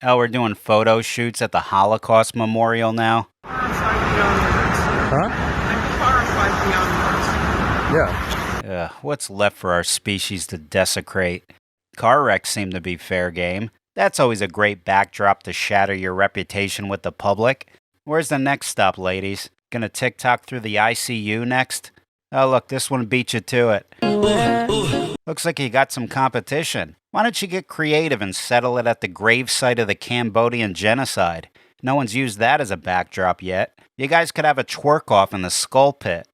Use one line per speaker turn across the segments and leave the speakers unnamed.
Oh, we're doing photo shoots at the Holocaust Memorial now?
Huh? Yeah.
What's left for our species to desecrate? Car wrecks seem to be fair game. That's always a great backdrop to shatter your reputation with the public. Where's the next stop, ladies? Gonna TikTok through the ICU next? Oh, look, this one beat you to it. Looks like you got some competition. Why don't you get creative and settle it at the gravesite of the Cambodian genocide? No one's used that as a backdrop yet. You guys could have a twerk-off in the skull pit.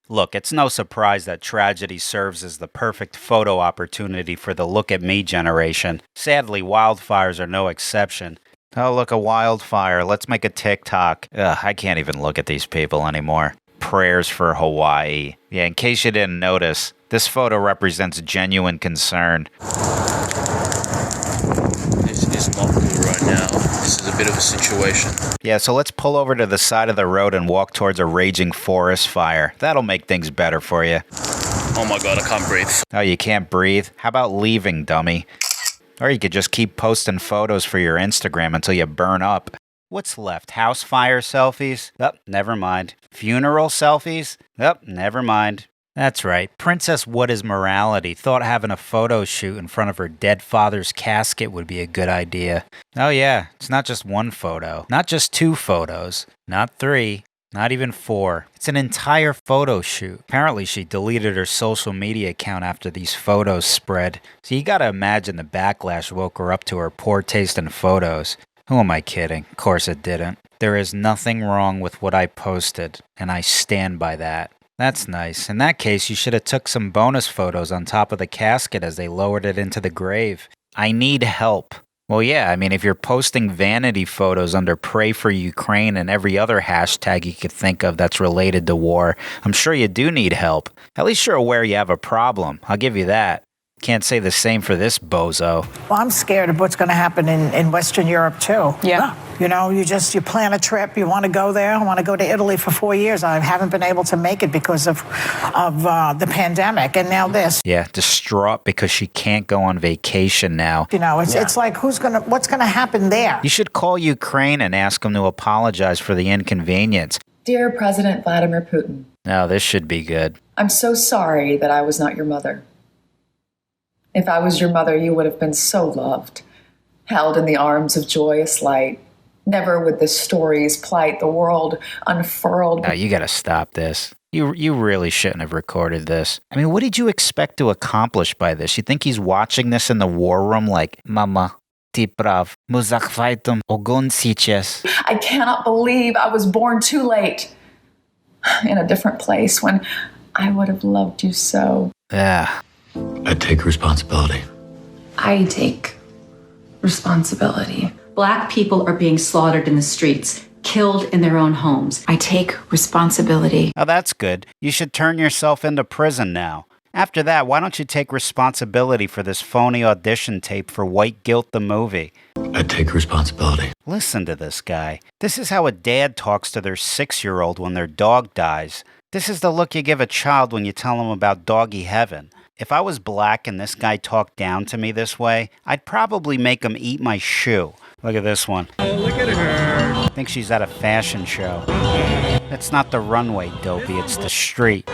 Look, it's no surprise that tragedy serves as the perfect photo opportunity for the look at me generation. Sadly, wildfires are no exception. Oh, look, a wildfire. Let's make a TikTok. Ugh, I can't even look at these people anymore. Prayers for Hawaii. Yeah, in case you didn't notice, this photo represents genuine concern.
This is not cool right now. This is a bit of a situation.
Yeah, so let's pull over to the side of the road and walk towards a raging forest fire. That'll make things better for you.
Oh my god, I can't breathe.
Oh, you can't breathe? How about leaving, dummy? Or you could just keep posting photos for your Instagram until you burn up. What's left? House fire selfies? Oh, never mind. Funeral selfies? Oh, never mind. That's right. Princess What is Morality thought having a photo shoot in front of her dead father's casket would be a good idea. Oh yeah, it's not just one photo. Not just two photos. Not three. Not even four. It's an entire photo shoot. Apparently she deleted her social media account after these photos spread. So you gotta imagine the backlash woke her up to her poor taste in photos. Who am I kidding? Of course it didn't. There is nothing wrong with what I posted, and I stand by that. That's nice. In that case, you should have took some bonus photos on top of the casket as they lowered it into the grave. I need help. Well, yeah, I mean, if you're posting vanity photos under Pray for Ukraine and every other hashtag you could think of that's related to war, I'm sure you do need help. At least you're aware you have a problem. I'll give you that. Can't say the same for this bozo.
Well, I'm scared of what's going to happen in Western Europe, too.
Yeah.
You know, you plan a trip, you want to go there. I want to go to Italy for 4 years. I haven't been able to make it because of the pandemic, and now this.
Yeah, distraught because she can't go on vacation now.
You know, it's like, what's going to happen there?
You should call Ukraine and ask them to apologize for the inconvenience.
Dear President Vladimir Putin.
Now, this should be good.
I'm so sorry that I was not your mother. If I was your mother, you would have been so loved, held in the arms of joyous light. Never would the stories plight the world unfurled.
Now, you gotta stop this. You really shouldn't have recorded this. I mean, what did you expect to accomplish by this? You think he's watching this in the war room like, Mama, ty prav, my zachwajtam ogon сейчас.
I cannot believe I was born too late, in a different place, when I would have loved you so.
Yeah.
I take responsibility.
I take responsibility. Black people are being slaughtered in the streets, killed in their own homes. I take responsibility.
Oh, that's good. You should turn yourself into prison now. After that, why don't you take responsibility for this phony audition tape for White Guilt the movie?
I take responsibility.
Listen to this guy. This is how a dad talks to their 6-year-old when their dog dies. This is the look you give a child when you tell him about doggy heaven. If I was black and this guy talked down to me this way, I'd probably make him eat my shoe. Look at this one.
Oh, look at her.
I think she's at a fashion show. It's not the runway, dopey, it's the street.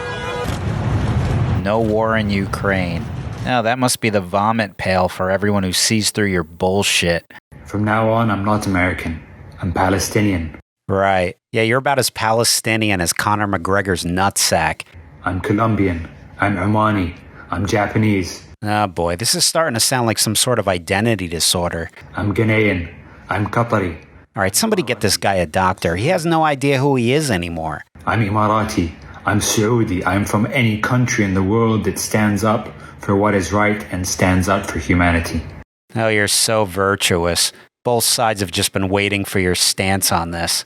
No war in Ukraine. Now that must be the vomit pail for everyone who sees through your bullshit.
From now on, I'm not American. I'm Palestinian.
Right. Yeah, you're about as Palestinian as Conor McGregor's nutsack.
I'm Colombian. I'm Omani. I'm Japanese.
Oh boy, this is starting to sound like some sort of identity disorder.
I'm Ghanaian. I'm Qatari.
Alright, somebody get this guy a doctor. He has no idea who he is anymore.
I'm Emirati. I'm Saudi. I'm from any country in the world that stands up for what is right and stands up for humanity.
Oh, you're so virtuous. Both sides have just been waiting for your stance on this.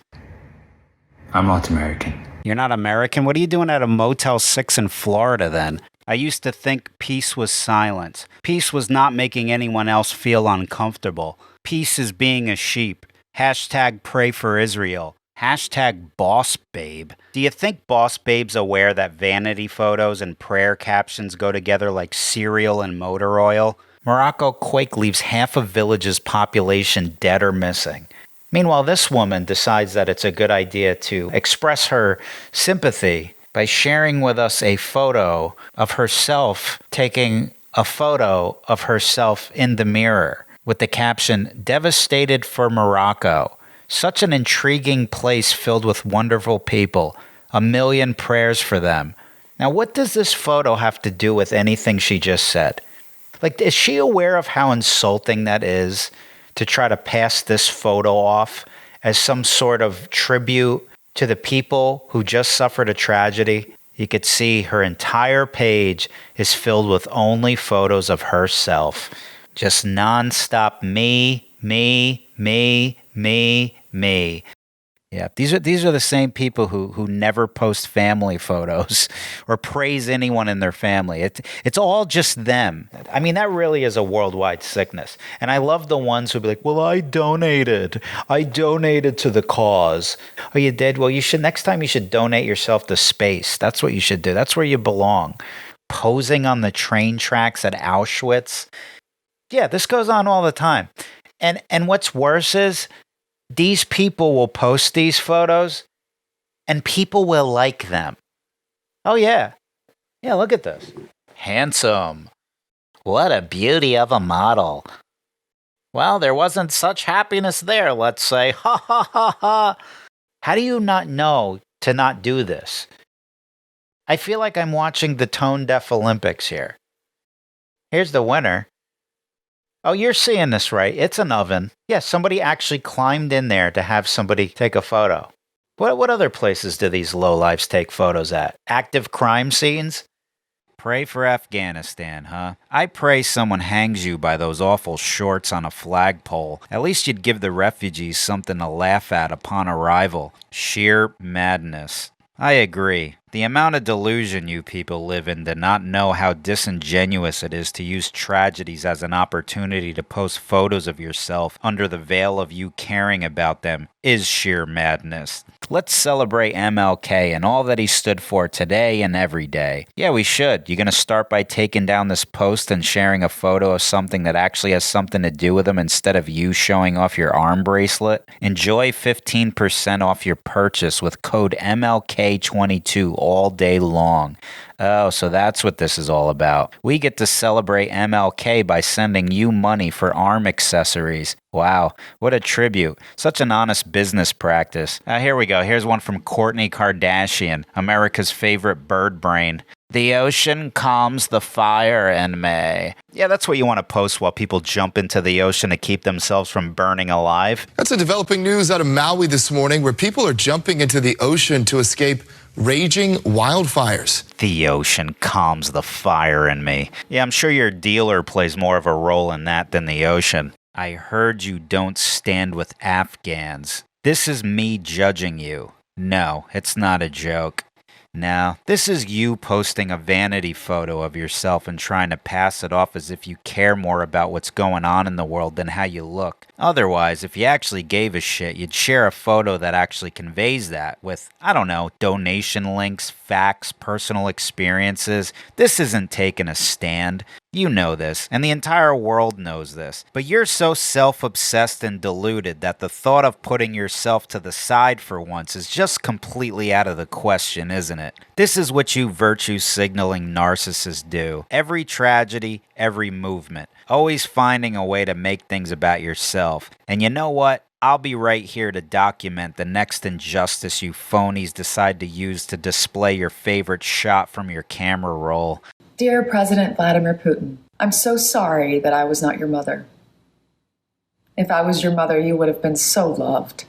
I'm not American.
You're not American? What are you doing at a Motel 6 in Florida then? I used to think peace was silence. Peace was not making anyone else feel uncomfortable. Peace is being a sheep. Hashtag pray for Israel. Hashtag boss babe. Do you think boss babe's aware that vanity photos and prayer captions go together like cereal and motor oil? Morocco quake leaves half a village's population dead or missing. Meanwhile, this woman decides that it's a good idea to express her sympathy by sharing with us a photo of herself taking a photo of herself in the mirror with the caption, "Devastated for Morocco. Such an intriguing place filled with wonderful people. A million prayers for them." Now, what does this photo have to do with anything she just said? Like, is she aware of how insulting that is to try to pass this photo off as some sort of tribute to the people who just suffered a tragedy? You could see her entire page is filled with only photos of herself. Just nonstop me, me, me, me, me. Yeah, these are the same people who never post family photos or praise anyone in their family. It's all just them. I mean, that really is a worldwide sickness. And I love the ones who be like, "Well, I donated to the cause." Oh, you did? Well, next time you should donate yourself to space. That's what you should do. That's where you belong. Posing on the train tracks at Auschwitz. Yeah, this goes on all the time. And what's worse is, these people will post these photos and people will like them. Oh, yeah. Yeah, look at this. Handsome. What a beauty of a model. Well, there wasn't such happiness there, let's say. Ha ha ha ha. How do you not know to not do this? I feel like I'm watching the Tone Deaf Olympics here. Here's the winner. Oh, you're seeing this right. It's an oven. Yeah, somebody actually climbed in there to have somebody take a photo. What other places do these lowlifes take photos at? Active crime scenes? Pray for Afghanistan, huh? I pray someone hangs you by those awful shorts on a flagpole. At least you'd give the refugees something to laugh at upon arrival. Sheer madness. I agree. The amount of delusion you people live in to not know how disingenuous it is to use tragedies as an opportunity to post photos of yourself under the veil of you caring about them is sheer madness. Let's celebrate MLK and all that he stood for today and every day. Yeah, we should. You gonna start by taking down this post and sharing a photo of something that actually has something to do with him instead of you showing off your arm bracelet? Enjoy 15% off your purchase with code MLK22 all day long. Oh, so that's what this is all about. We get to celebrate MLK by sending you money for arm accessories. Wow, what a tribute. Such an honest business practice. Here we go. Here's one from Kourtney Kardashian, America's favorite bird brain. The ocean calms the fire in me. Yeah, that's what you want to post while people jump into the ocean to keep themselves from burning alive.
That's a developing news out of Maui this morning, where people are jumping into the ocean to escape raging wildfires.
The ocean calms the fire in me. Yeah, I'm sure your dealer plays more of a role in that than the ocean. I heard you don't stand with Afghans. This is me judging you. No, it's not a joke. No, this is you posting a vanity photo of yourself and trying to pass it off as if you care more about what's going on in the world than how you look. Otherwise, if you actually gave a shit, you'd share a photo that actually conveys that with, I don't know, donation links, facts, personal experiences. This isn't taking a stand. You know this, and the entire world knows this. But you're so self-obsessed and deluded that the thought of putting yourself to the side for once is just completely out of the question, isn't it? This is what you virtue-signaling narcissists do. Every tragedy, every movement. Always finding a way to make things about yourself. And you know what? I'll be right here to document the next injustice you phonies decide to use to display your favorite shot from your camera roll.
Dear President Vladimir Putin, I'm so sorry that I was not your mother. If I was your mother, you would have been so loved,